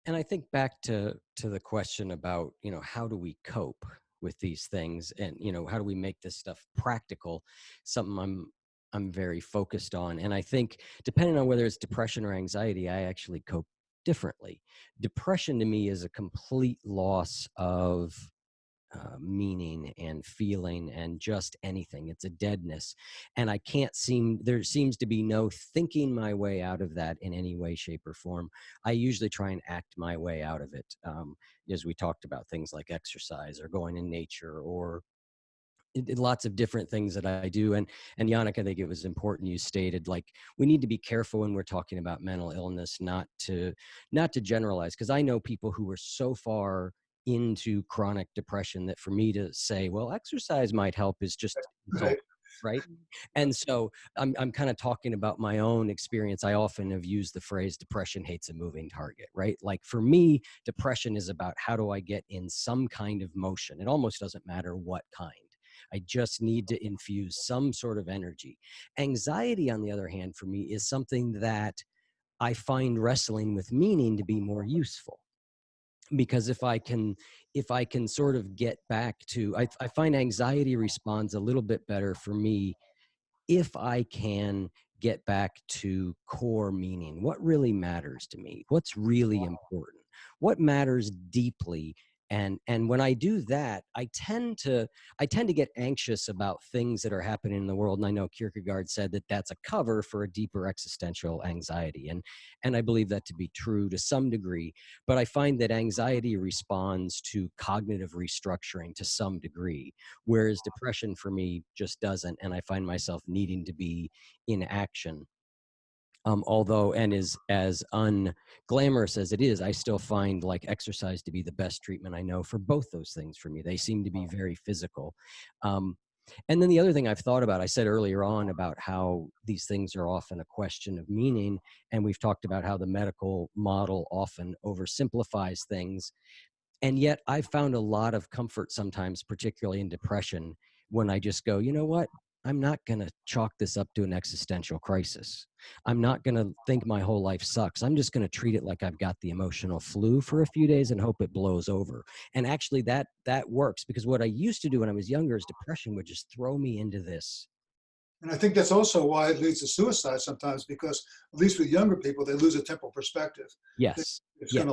And I think back to the question about, how do we cope with these things, and how do we make this stuff practical? Something I'm very focused on. And I think depending on whether it's depression or anxiety, I actually cope differently. Depression to me is a complete loss of meaning and feeling and just anything. It's a deadness. And there seems to be no thinking my way out of that in any way, shape, or form. I usually try and act my way out of it. As we talked about, things like exercise or going in nature, or lots of different things that I do. And Yannick, I think it was important you stated, like, we need to be careful when we're talking about mental illness, not to generalize, because I know people who are so far into chronic depression that for me to say, well, exercise might help, is just insult, Right. right? And so I'm kind of talking about my own experience. I often have used the phrase depression hates a moving target, right? Like, for me, depression is about how do I get in some kind of motion. It almost doesn't matter what kind. I just need to infuse some sort of energy. Anxiety, on the other hand, for me, is something that I find wrestling with meaning to be more useful. Because if I can sort of get back to, I find anxiety responds a little bit better for me if I can get back to core meaning. What really matters to me? What's really important? What matters deeply? And when I do that, I tend to get anxious about things that are happening in the world. And I know Kierkegaard said that that's a cover for a deeper existential anxiety. And I believe that to be true to some degree. But I find that anxiety responds to cognitive restructuring to some degree, whereas depression for me just doesn't. And I find myself needing to be in action. Although, and as unglamorous as it is, I still find like exercise to be the best treatment I know for both those things for me. They seem to be very physical. Um, and then the other thing I've thought about, I said earlier on about how these things are often a question of meaning. And we've talked about how the medical model often oversimplifies things. And yet I found a lot of comfort sometimes, particularly in depression, when I just go, you know what? I'm not going to chalk this up to an existential crisis. I'm not going to think my whole life sucks. I'm just going to treat it like I've got the emotional flu for a few days and hope it blows over. And actually that works, because what I used to do when I was younger is depression would just throw me into this. And I think that's also why it leads to suicide sometimes, because at least with younger people, they lose a temporal perspective. Yes. It's Yeah. going to